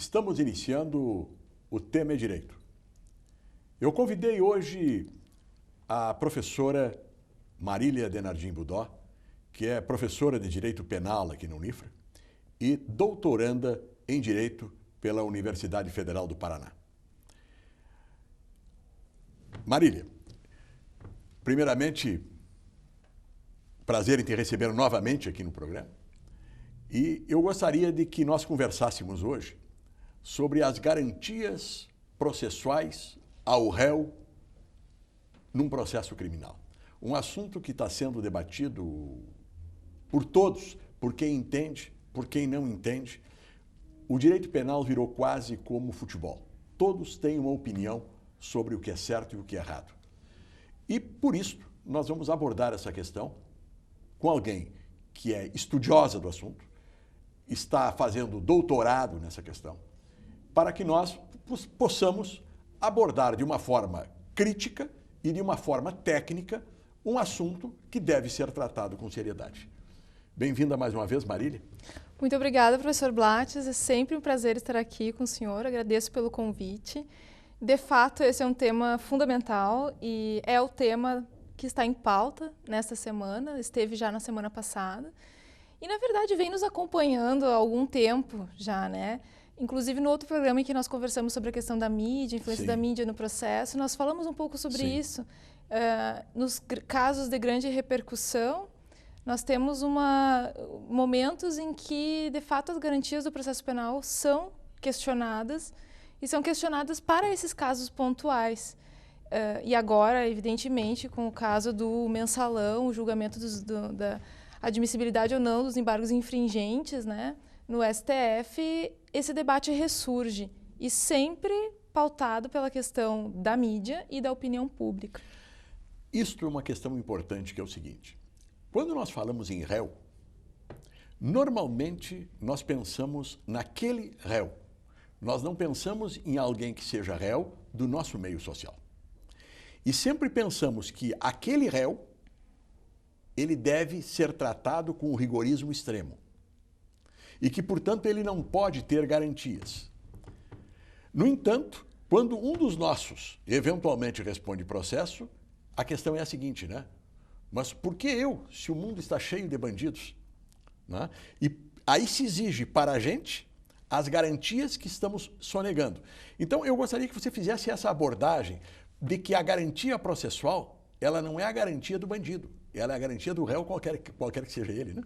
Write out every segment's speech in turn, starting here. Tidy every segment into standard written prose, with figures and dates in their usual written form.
Estamos iniciando o Tema é Direito. Eu convidei hoje a professora Marília Denardim Budó, que é professora de Direito Penal aqui na Unifra e doutoranda em Direito pela Universidade Federal do Paraná. Marília, primeiramente, prazer em te receber novamente aqui no programa. E eu gostaria de que nós conversássemos hoje sobre as garantias processuais ao réu num processo criminal. Um assunto que está sendo debatido por todos, por quem entende, por quem não entende. O direito penal virou quase como futebol. Todos têm uma opinião sobre o que é certo e o que é errado. E, por isso, nós vamos abordar essa questão com alguém que é estudiosa do assunto, está fazendo doutorado nessa questão, para que nós possamos abordar de uma forma crítica e de uma forma técnica um assunto que deve ser tratado com seriedade. Bem-vinda mais uma vez, Marília. Muito obrigada, professor Blattes. É sempre um prazer estar aqui com o senhor. Agradeço pelo convite. De fato, esse é um tema fundamental e é o tema que está em pauta nesta semana, esteve já na semana passada. E, na verdade, vem nos acompanhando há algum tempo já, né? Inclusive, no outro programa em que nós conversamos sobre a questão da mídia, influência da mídia no processo, nós falamos um pouco sobre isso. Nos casos de grande repercussão, nós temos momentos em que, de fato, as garantias do processo penal são questionadas e são questionadas para esses casos pontuais. E agora, evidentemente, com o caso do mensalão, o julgamento da admissibilidade ou não dos embargos infringentes, né, no STF, esse debate ressurge e sempre pautado pela questão da mídia e da opinião pública. Isto é uma questão importante, que é o seguinte. Quando nós falamos em réu, normalmente nós pensamos naquele réu. Nós não pensamos em alguém que seja réu do nosso meio social. E sempre pensamos que aquele réu, ele deve ser tratado com um rigorismo extremo. E que, portanto, ele não pode ter garantias. No entanto, quando um dos nossos eventualmente responde processo, a questão é a seguinte, né? Mas por que eu, se o mundo está cheio de bandidos? Né? E aí se exige para a gente as garantias que estamos sonegando. Então, eu gostaria que você fizesse essa abordagem de que a garantia processual, ela não é a garantia do bandido, ela é a garantia do réu, qualquer que seja ele, né?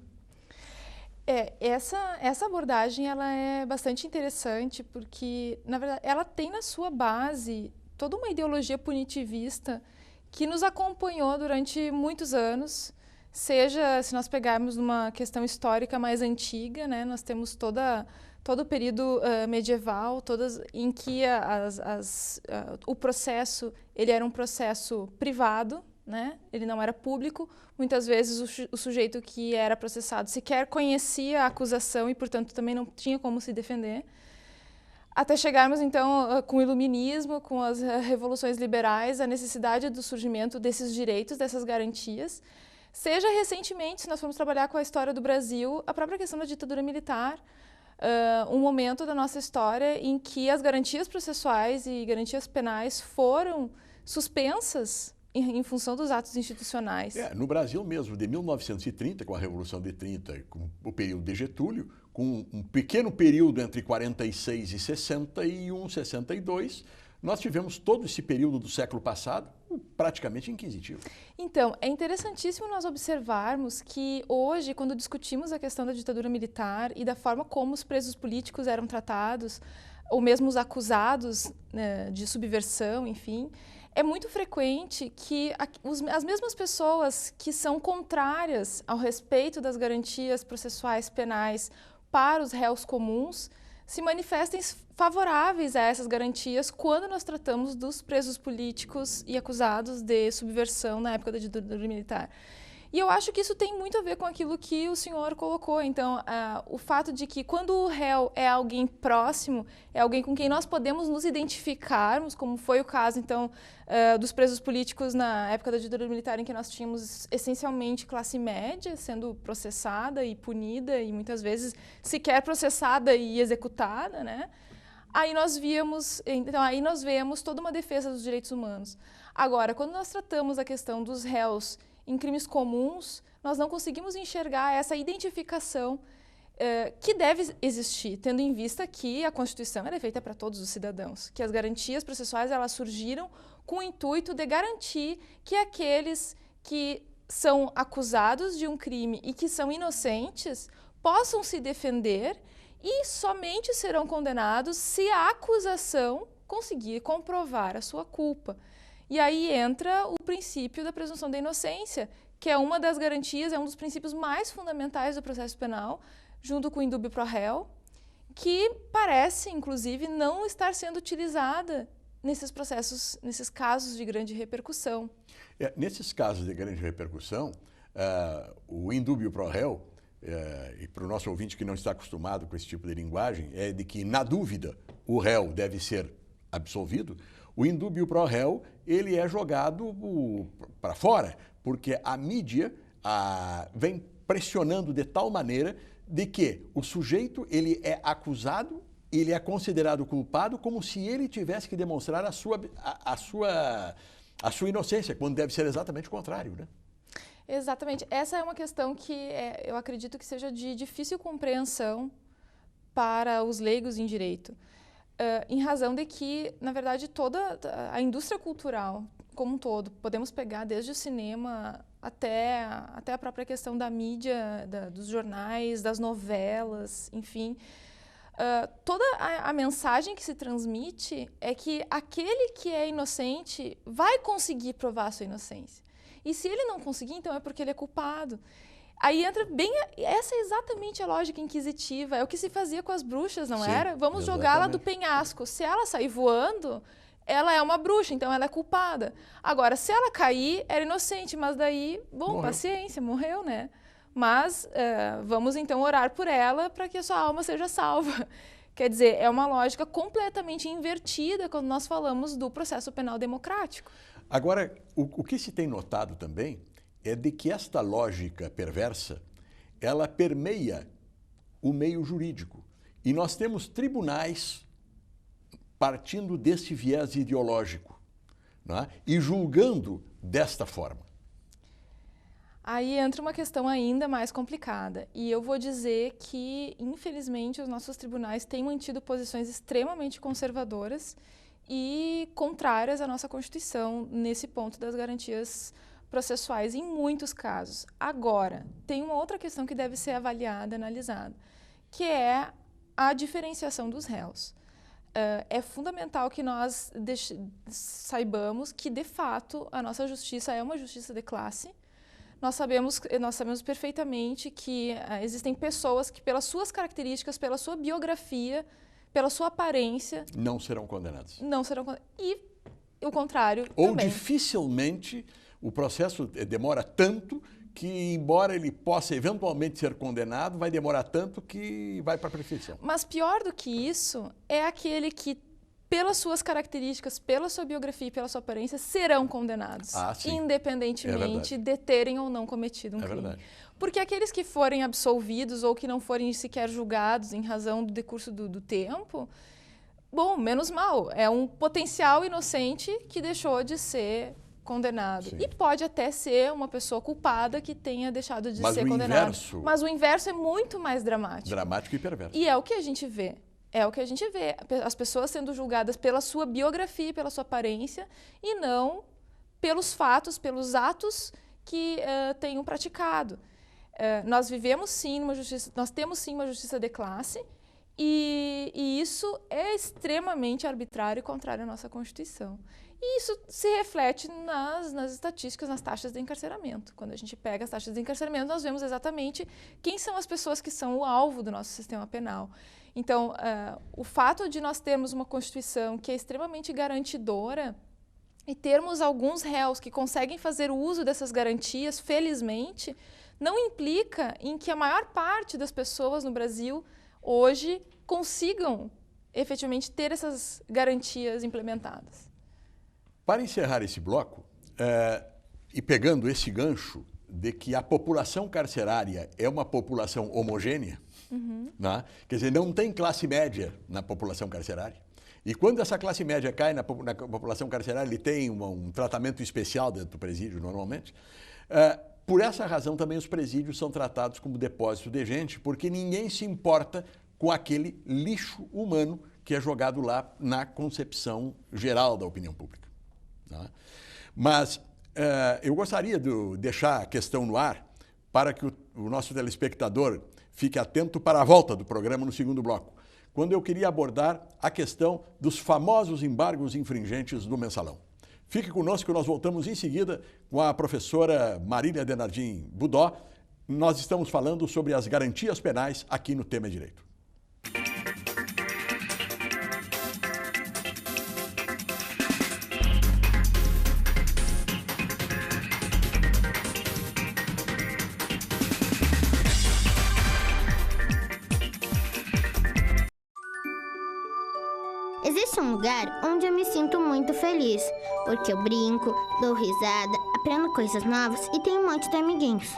Essa abordagem ela é bastante interessante porque, na verdade, ela tem na sua base toda uma ideologia punitivista que nos acompanhou durante muitos anos, seja se nós pegarmos uma questão histórica mais antiga, né, nós temos todo o período medieval, em que o processo ele era um processo privado, né? Ele não era público. Muitas vezes o sujeito que era processado sequer conhecia a acusação e, portanto, também não tinha como se defender. Até chegarmos, então, com o iluminismo, com as revoluções liberais, a necessidade do surgimento desses direitos, dessas garantias. Seja recentemente, se nós formos trabalhar com a história do Brasil, a própria questão da ditadura militar, um momento da nossa história em que as garantias processuais e garantias penais foram suspensas em função dos atos institucionais. No Brasil mesmo, de 1930, com a Revolução de 30, com o período de Getúlio, com um pequeno período entre 46 e 61, 62, nós tivemos todo esse período do século passado praticamente inquisitivo. Então, é interessantíssimo nós observarmos que hoje, quando discutimos a questão da ditadura militar e da forma como os presos políticos eram tratados, ou mesmo os acusados, né, de subversão, enfim, é muito frequente que as mesmas pessoas que são contrárias ao respeito das garantias processuais penais para os réus comuns se manifestem favoráveis a essas garantias quando nós tratamos dos presos políticos e acusados de subversão na época da ditadura militar. E eu acho que isso tem muito a ver com aquilo que o senhor colocou. Então, o fato de que quando o réu é alguém próximo, é alguém com quem nós podemos nos identificarmos, como foi o caso, então, dos presos políticos na época da ditadura militar, em que nós tínhamos essencialmente classe média sendo processada e punida e muitas vezes sequer processada e executada, né? Aí nós vemos toda uma defesa dos direitos humanos. Agora, quando nós tratamos a questão dos réus em crimes comuns, nós não conseguimos enxergar essa identificação que deve existir, tendo em vista que a Constituição é feita para todos os cidadãos, que as garantias processuais elas surgiram com o intuito de garantir que aqueles que são acusados de um crime e que são inocentes possam se defender e somente serão condenados se a acusação conseguir comprovar a sua culpa. E aí entra o princípio da presunção da inocência, que é uma das garantias, é um dos princípios mais fundamentais do processo penal, junto com o indúbio pro réu, que parece, inclusive, não estar sendo utilizada nesses processos, nesses casos de grande repercussão. Nesses casos de grande repercussão, o indúbio pro réu, e para o nosso ouvinte que não está acostumado com esse tipo de linguagem, é de que, na dúvida, o réu deve ser absolvido. O indúbio pro réu, ele é jogado para fora, porque a mídia vem pressionando de tal maneira de que o sujeito ele é acusado, ele é considerado culpado como se ele tivesse que demonstrar a sua inocência, quando deve ser exatamente o contrário, né? Exatamente. Essa é uma questão que eu acredito que seja de difícil compreensão para os leigos em direito, em razão de que, na verdade, toda a indústria cultural como um todo, podemos pegar desde o cinema até a própria questão da mídia, dos jornais, das novelas, enfim. Toda a mensagem que se transmite é que aquele que é inocente vai conseguir provar a sua inocência. E se ele não conseguir, então é porque ele é culpado. Aí entra bem... Essa é exatamente a lógica inquisitiva. É o que se fazia com as bruxas, não era? Vamos jogá-la do penhasco. Se ela sair voando, ela é uma bruxa, então ela é culpada. Agora, se ela cair, era inocente, mas daí, bom, paciência, morreu, né? Mas vamos então orar por ela para que a sua alma seja salva. Quer dizer, é uma lógica completamente invertida quando nós falamos do processo penal democrático. Agora, o que se tem notado também é de que esta lógica perversa, ela permeia o meio jurídico. E nós temos tribunais partindo desse viés ideológico, não é? E julgando desta forma. Aí entra uma questão ainda mais complicada. E eu vou dizer que, infelizmente, os nossos tribunais têm mantido posições extremamente conservadoras e contrárias à nossa Constituição nesse ponto das garantias processuais, em muitos casos. Agora, tem uma outra questão que deve ser avaliada, analisada, que é a diferenciação dos réus. É fundamental que nós saibamos que, de fato, a nossa justiça é uma justiça de classe. Nós sabemos perfeitamente que existem pessoas que, pelas suas características, pela sua biografia, pela sua aparência... não serão condenadas. Não serão condenadas. E o contrário Ou também. dificilmente o processo demora tanto que, embora ele possa eventualmente ser condenado, vai demorar tanto que vai para a prescrição. Mas pior do que isso é aquele que, pelas suas características, pela sua biografia e pela sua aparência, serão condenados, independentemente de terem ou não cometido um crime. Verdade. Porque aqueles que forem absolvidos ou que não forem sequer julgados em razão do decurso do tempo, bom, menos mal, é um potencial inocente que deixou de ser condenado. Sim. E pode até ser uma pessoa culpada que tenha deixado de ser condenada. Mas o inverso é muito mais dramático. Dramático e perverso. E é o que a gente vê. É o que a gente vê, as pessoas sendo julgadas pela sua biografia, pela sua aparência, e não pelos fatos, pelos atos que tenham praticado. Nós vivemos sim numa justiça, nós temos sim uma justiça de classe, e isso é extremamente arbitrário e contrário à nossa Constituição. E isso se reflete nas estatísticas, nas taxas de encarceramento. Quando a gente pega as taxas de encarceramento, nós vemos exatamente quem são as pessoas que são o alvo do nosso sistema penal. Então, o fato de nós termos uma Constituição que é extremamente garantidora e termos alguns réus que conseguem fazer uso dessas garantias, felizmente, não implica em que a maior parte das pessoas no Brasil hoje consigam efetivamente ter essas garantias implementadas. Para encerrar esse bloco, e pegando esse gancho de que a população carcerária é uma população homogênea, Né? Quer dizer, não tem classe média na população carcerária. E quando essa classe média cai na população carcerária, ele tem um tratamento especial dentro do presídio, normalmente. Por essa razão, também os presídios são tratados como depósito de gente, porque ninguém se importa com aquele lixo humano que é jogado lá na concepção geral da opinião pública. Tá? Mas eu gostaria de deixar a questão no ar para que o nosso telespectador fique atento para a volta do programa no segundo bloco, quando eu queria abordar a questão dos famosos embargos infringentes do Mensalão. Fique conosco, nós voltamos em seguida com a professora Marília Denardim Budó. Nós estamos falando sobre as garantias penais aqui no Tema Direito. Existe um lugar onde eu me sinto muito feliz, porque eu brinco, dou risada, aprendo coisas novas e tenho um monte de amiguinhos.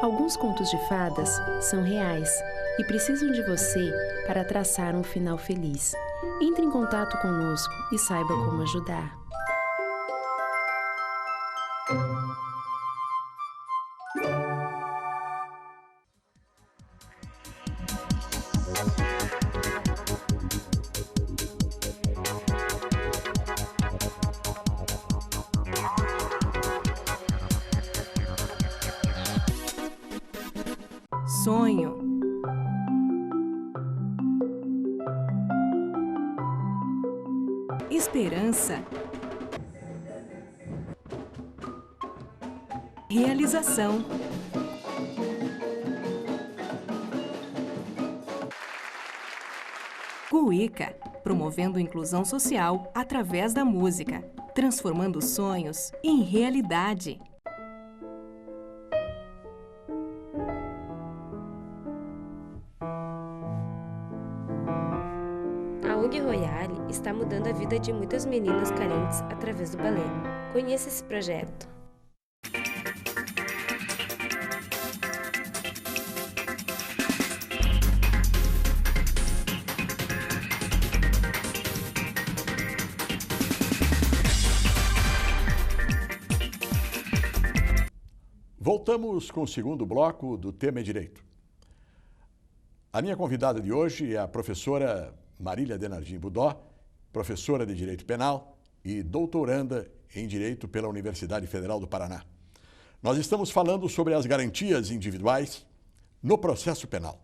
Alguns contos de fadas são reais e precisam de você para traçar um final feliz. Entre em contato conosco e saiba como ajudar. Sonho. Esperança. Realização. Cuíca, promovendo inclusão social através da música, transformando sonhos em realidade. A ONG Royale está mudando a vida de muitas meninas carentes através do balé. Conheça esse projeto. Voltamos com o segundo bloco do Tema Direito. A minha convidada de hoje é a professora Marília Denardim Budó, professora de Direito Penal e doutoranda em Direito pela Universidade Federal do Paraná. Nós estamos falando sobre as garantias individuais no processo penal.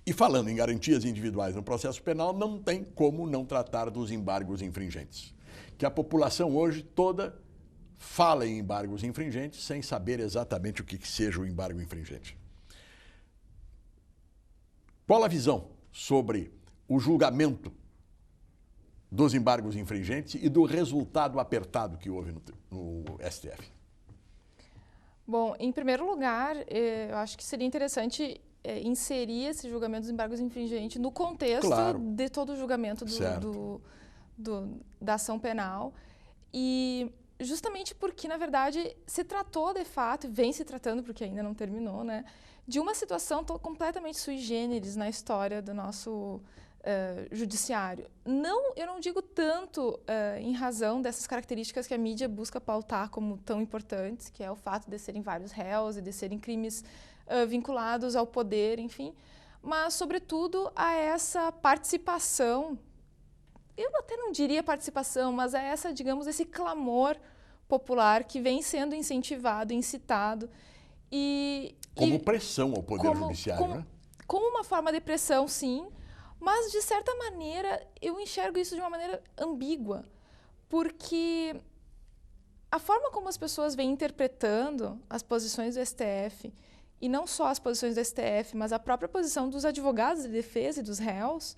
E falando em garantias individuais no processo penal, não tem como não tratar dos embargos infringentes, que a população hoje toda fala em embargos infringentes sem saber exatamente o que seja o embargo infringente. Qual a visão sobre o julgamento dos embargos infringentes e do resultado apertado que houve no STF? Bom, em primeiro lugar, eu acho que seria interessante inserir esse julgamento dos embargos infringentes no contexto de todo o julgamento da ação penal. E justamente porque, na verdade, se tratou de fato, e vem se tratando, porque ainda não terminou, né, de uma situação completamente sui generis na história do nosso judiciário. Eu não digo tanto em razão dessas características que a mídia busca pautar como tão importantes, que é o fato de serem vários réus e de serem crimes vinculados ao poder, enfim, mas, sobretudo, a essa participação, eu até não diria participação, mas é essa, digamos, esse clamor popular que vem sendo incentivado, incitado. Como pressão ao Poder Judiciário, né? Como uma forma de pressão, sim, mas, de certa maneira, eu enxergo isso de uma maneira ambígua, porque a forma como as pessoas vêm interpretando as posições do STF, e não só as posições do STF, mas a própria posição dos advogados de defesa e dos réus,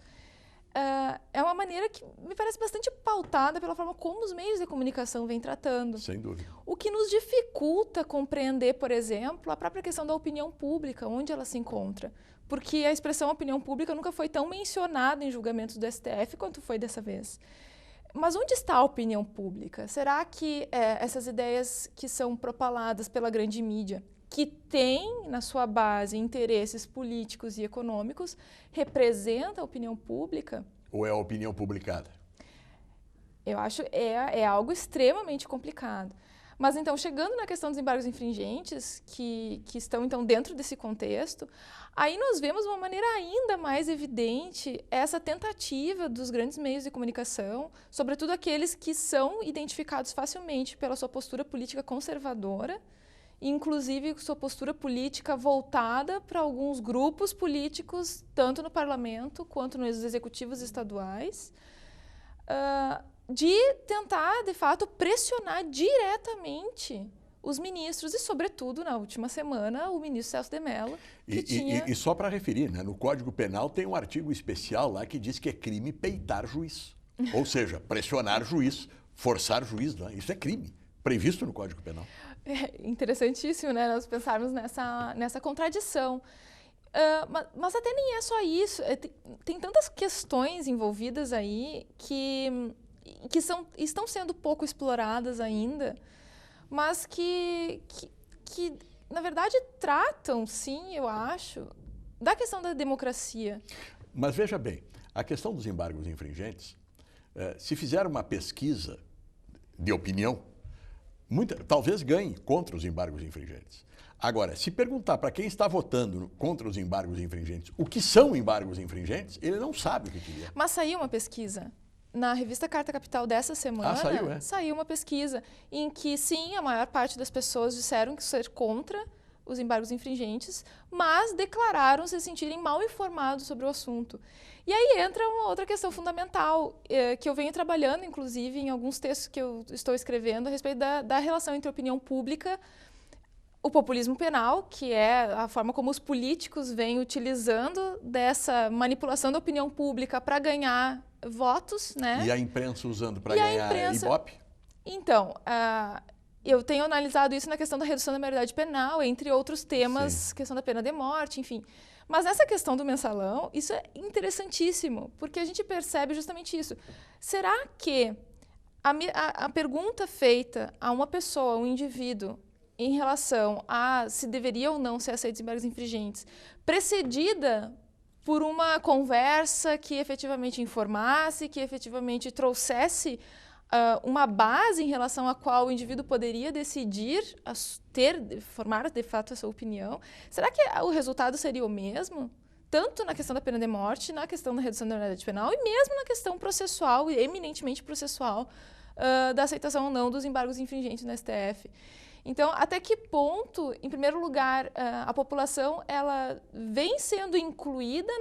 é uma maneira que me parece bastante pautada pela forma como os meios de comunicação vêm tratando. Sem dúvida. O que nos dificulta compreender, por exemplo, a própria questão da opinião pública, onde ela se encontra. Porque a expressão opinião pública nunca foi tão mencionada em julgamentos do STF quanto foi dessa vez. Mas onde está a opinião pública? Será que essas ideias que são propaladas pela grande mídia, que tem na sua base interesses políticos e econômicos, representa a opinião pública? Ou é a opinião publicada? Eu acho é algo extremamente complicado. Mas então, chegando na questão dos embargos infringentes, que estão então dentro desse contexto, aí nós vemos de uma maneira ainda mais evidente essa tentativa dos grandes meios de comunicação, sobretudo aqueles que são identificados facilmente pela sua postura política conservadora, inclusive sua postura política voltada para alguns grupos políticos, tanto no parlamento quanto nos executivos estaduais, de tentar, de fato, pressionar diretamente os ministros e, sobretudo, na última semana, o ministro Celso de Mello. E só para referir, né, no Código Penal tem um artigo especial lá que diz que é crime peitar juiz. Ou seja, pressionar juiz, forçar juiz, né? Isso é crime, previsto no Código Penal. É interessantíssimo, né, nós pensarmos nessa contradição. Mas até nem é só isso. Tem tantas questões envolvidas aí que estão sendo pouco exploradas ainda, mas que, na verdade, tratam, sim, eu acho, da questão da democracia. Mas veja bem, a questão dos embargos infringentes, se fizer uma pesquisa de opinião, talvez ganhe contra os embargos infringentes. Agora, se perguntar para quem está votando contra os embargos infringentes o que são embargos infringentes, ele não sabe o que é. Mas saiu uma pesquisa. Na revista Carta Capital dessa semana, saiu uma pesquisa em que, sim, a maior parte das pessoas disseram que ser contra os embargos infringentes, mas declararam se sentirem mal informados sobre o assunto. E aí entra uma outra questão fundamental, que eu venho trabalhando, inclusive, em alguns textos que eu estou escrevendo a respeito da relação entre a opinião pública, o populismo penal, que é a forma como os políticos vêm utilizando dessa manipulação da opinião pública para ganhar votos, né? E a imprensa usando para ganhar Ibope? Então, eu tenho analisado isso na questão da redução da maioridade penal, entre outros temas, sim, questão da pena de morte, enfim. Mas nessa questão do mensalão, isso é interessantíssimo, porque a gente percebe justamente isso. Será que a pergunta feita a uma pessoa, a um indivíduo, em relação a se deveria ou não ser aceitos embargos infringentes, precedida por uma conversa que efetivamente informasse, que efetivamente trouxesse uma base em relação à qual o indivíduo poderia decidir, formar de fato a sua opinião, será que o resultado seria o mesmo? Tanto na questão da pena de morte, na questão da redução da maioridade penal e mesmo na questão processual, eminentemente processual, da aceitação ou não dos embargos infringentes no STF. Então, até que ponto, em primeiro lugar, a população ela vem sendo incluída,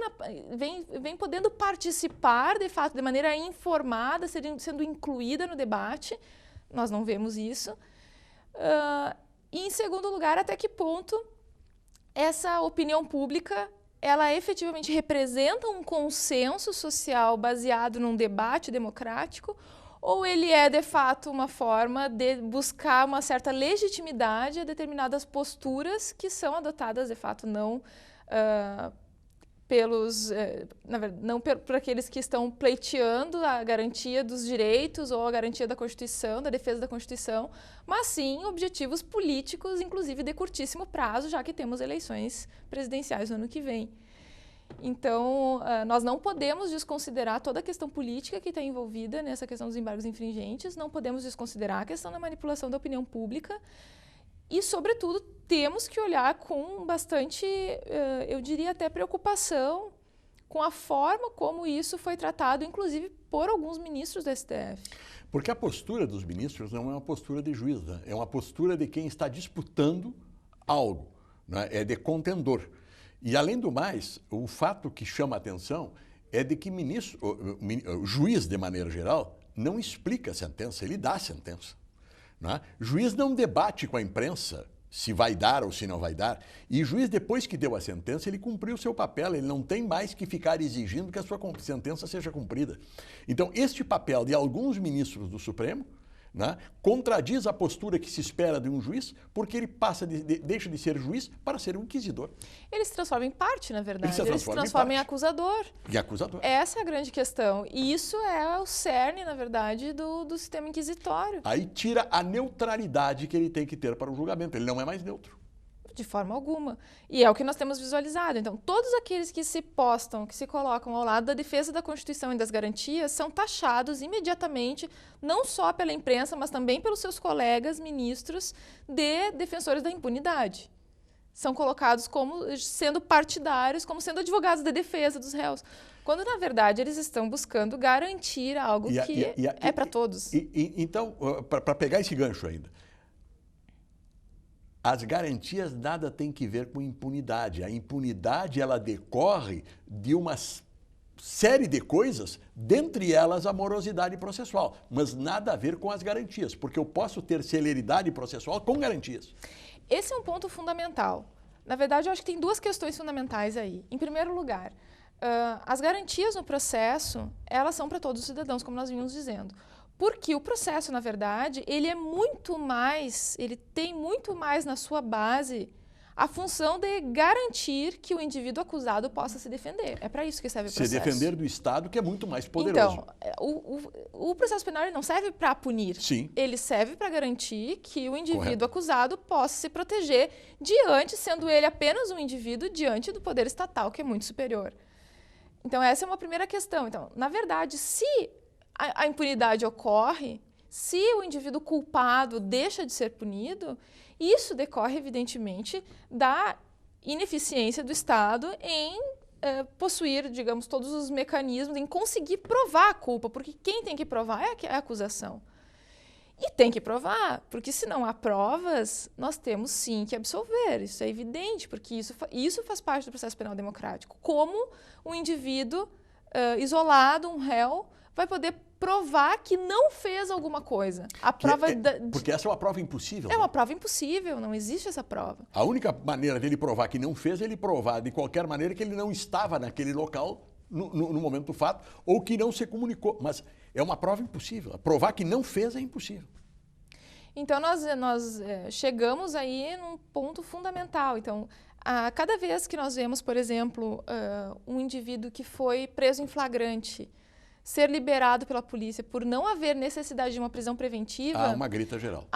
vem podendo participar, de fato, de maneira informada, sendo incluída no debate? Nós não vemos isso. E, em segundo lugar, até que ponto essa opinião pública ela efetivamente representa um consenso social baseado num debate democrático, ou ele é, de fato, uma forma de buscar uma certa legitimidade a determinadas posturas que são adotadas, de fato, não não por aqueles que estão pleiteando a garantia dos direitos ou a garantia da Constituição, da defesa da Constituição, mas sim objetivos políticos, inclusive de curtíssimo prazo, já que temos eleições presidenciais no ano que vem. Então, nós não podemos desconsiderar toda a questão política que está envolvida nessa questão dos embargos infringentes, não podemos desconsiderar a questão da manipulação da opinião pública e, sobretudo, temos que olhar com bastante, eu diria até preocupação, com a forma como isso foi tratado, inclusive por alguns ministros do STF. Porque a postura dos ministros não é uma postura de juiz, né? É uma postura de quem está disputando algo, né? É de contendor. E, além do mais, o fato que chama a atenção é de que o juiz, de maneira geral, não explica a sentença, ele dá a sentença. Não é? O juiz não debate com a imprensa se vai dar ou se não vai dar. E o juiz, depois que deu a sentença, ele cumpriu o seu papel, ele não tem mais que ficar exigindo que a sua sentença seja cumprida. Então, este papel de alguns ministros do Supremo, né, contradiz a postura que se espera de um juiz, porque ele deixa de ser juiz para ser um inquisidor. Ele se transforma em parte, na verdade. Ele se transforma em acusador. E acusador. Essa é a grande questão. E isso é o cerne, na verdade, do sistema inquisitório. Aí tira a neutralidade que ele tem que ter para o julgamento. Ele não é mais neutro. De forma alguma. E é o que nós temos visualizado. Então, todos aqueles que se postam, que se colocam ao lado da defesa da Constituição e das garantias, são taxados imediatamente, não só pela imprensa, mas também pelos seus colegas ministros, de defensores da impunidade. São colocados como sendo partidários, como sendo advogados de defesa dos réus. Quando, na verdade, eles estão buscando garantir algo que é para todos. Então, para pegar esse gancho ainda, as garantias nada tem que ver com impunidade. A impunidade, ela decorre de uma série de coisas, dentre elas a morosidade processual, mas nada a ver com as garantias, porque eu posso ter celeridade processual com garantias. Esse é um ponto fundamental. Na verdade, eu acho que tem duas questões fundamentais aí. Em primeiro lugar, as garantias no processo, elas são para todos os cidadãos, como nós vimos dizendo. Porque o processo, na verdade, ele tem muito mais na sua base a função de garantir que o indivíduo acusado possa se defender. É para isso que serve o processo. Se defender do Estado, que é muito mais poderoso. Então, o processo penal ele não serve para punir. Sim. Ele serve para garantir que o indivíduo acusado possa se proteger diante, sendo ele apenas um indivíduo, diante do poder estatal, que é muito superior. Então, essa é uma primeira questão. Então, na verdade, se a impunidade ocorre, se o indivíduo culpado deixa de ser punido, isso decorre, evidentemente, da ineficiência do Estado em possuir, digamos, todos os mecanismos, em conseguir provar a culpa, porque quem tem que provar é a acusação. E tem que provar, porque se não há provas, nós temos sim que absolver, isso é evidente, porque isso faz parte do processo penal democrático. Como um indivíduo isolado, um réu, vai poder provar que não fez alguma coisa. A prova porque essa é uma prova impossível. É uma prova impossível, não existe essa prova. A única maneira dele provar que não fez, ele provar de qualquer maneira que ele não estava naquele local no momento do fato, ou que não se comunicou. Mas é uma prova impossível. Provar que não fez é impossível. Então, nós chegamos aí num ponto fundamental. Então, cada vez que nós vemos, por exemplo, um indivíduo que foi preso em flagrante, ser liberado pela polícia por não haver necessidade de uma prisão preventiva... Há uma grita geral.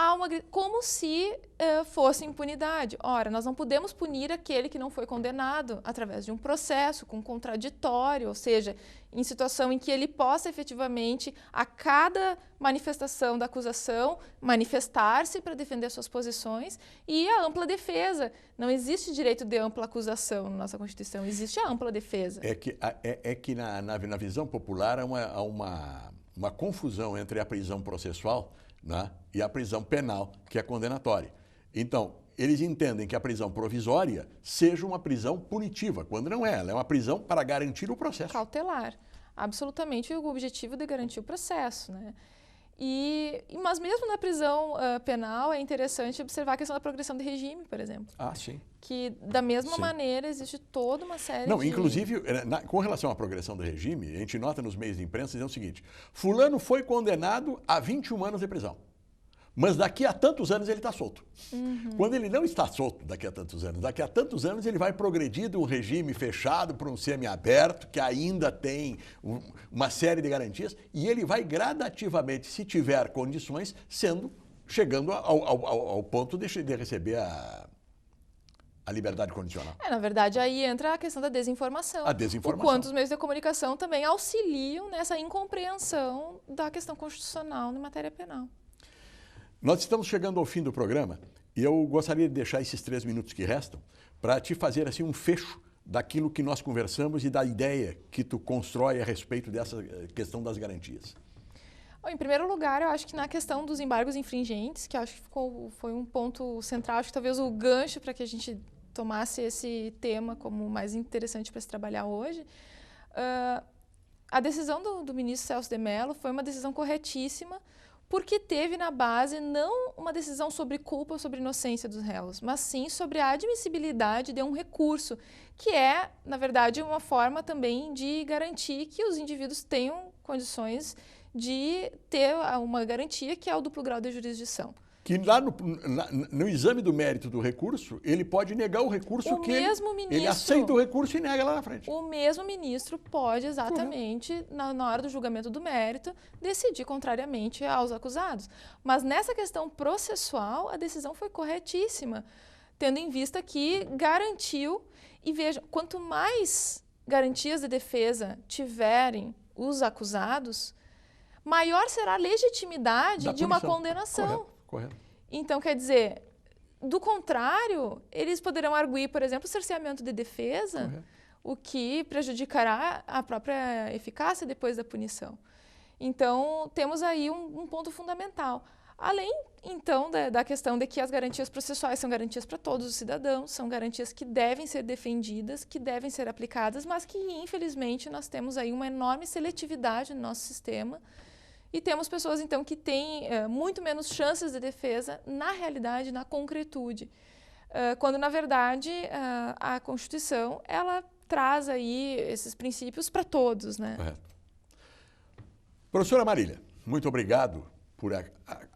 Como se fosse impunidade. Ora, nós não podemos punir aquele que não foi condenado através de um processo com contraditório, ou seja, em situação em que ele possa efetivamente, a cada manifestação da acusação, manifestar-se para defender suas posições, e a ampla defesa. Não existe direito de ampla acusação na nossa Constituição, existe a ampla defesa. É que na visão popular há uma confusão entre a prisão processual, né, e a prisão penal, que é condenatória. Então, eles entendem que a prisão provisória seja uma prisão punitiva, quando não é. Ela é uma prisão para garantir o processo. Cautelar. Absolutamente o objetivo de garantir o processo, né? Mas mesmo na prisão penal é interessante observar a questão da progressão de regime, por exemplo. Ah, sim. Que da mesma maneira existe toda uma série de... Inclusive, com relação à progressão do regime, a gente nota nos meios de imprensa dizendo o seguinte: fulano foi condenado a 21 anos de prisão, mas daqui a tantos anos ele está solto. Uhum. Quando ele não está solto daqui a tantos anos ele vai progredir de um regime fechado para um semiaberto, que ainda tem uma série de garantias, e ele vai gradativamente, se tiver condições, chegando ao ponto de receber a liberdade condicional. Na verdade, aí entra a questão da desinformação. A desinformação. O quanto os meios de comunicação também auxiliam nessa incompreensão da questão constitucional na matéria penal. Nós estamos chegando ao fim do programa e eu gostaria de deixar esses 3 minutos que restam para te fazer assim um fecho daquilo que nós conversamos e da ideia que tu constrói a respeito dessa questão das garantias. Em primeiro lugar, eu acho que na questão dos embargos infringentes, que acho que foi um ponto central, acho que talvez o gancho para que a gente tomasse esse tema como mais interessante para se trabalhar hoje, a decisão do ministro Celso de Mello foi uma decisão corretíssima, porque teve na base não uma decisão sobre culpa ou sobre inocência dos réus, mas sim sobre a admissibilidade de um recurso, que é, na verdade, uma forma também de garantir que os indivíduos tenham condições de ter uma garantia, que é o duplo grau de jurisdição. Que lá no exame do mérito do recurso, ele pode negar o recurso ele aceita o recurso e nega lá na frente. O mesmo ministro pode exatamente, na hora do julgamento do mérito, decidir contrariamente aos acusados. Mas nessa questão processual, a decisão foi corretíssima. tendo em vista que garantiu, e veja, quanto mais garantias de defesa tiverem os acusados, maior será a legitimidade de uma condenação. Correto. Então, quer dizer, do contrário, eles poderão arguir, por exemplo, o cerceamento de defesa, o que prejudicará a própria eficácia depois da punição. Então, temos aí um ponto fundamental. Além, então, da questão de que as garantias processuais são garantias para todos os cidadãos, são garantias que devem ser defendidas, que devem ser aplicadas, mas que, infelizmente, nós temos aí uma enorme seletividade no nosso sistema e temos pessoas, então, que têm muito menos chances de defesa na realidade, na concretude, quando, na verdade, a Constituição, ela traz aí esses princípios para todos, né? Correto. Professora Marília, muito obrigado por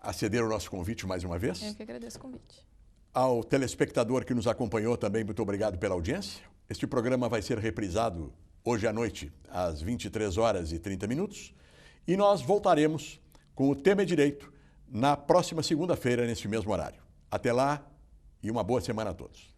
aceder ao nosso convite mais uma vez. Eu que agradeço o convite. Ao telespectador que nos acompanhou também, muito obrigado pela audiência. Este programa vai ser reprisado hoje à noite, às 23h30, e nós voltaremos com o tema Direito na próxima segunda-feira, neste mesmo horário. Até lá e uma boa semana a todos.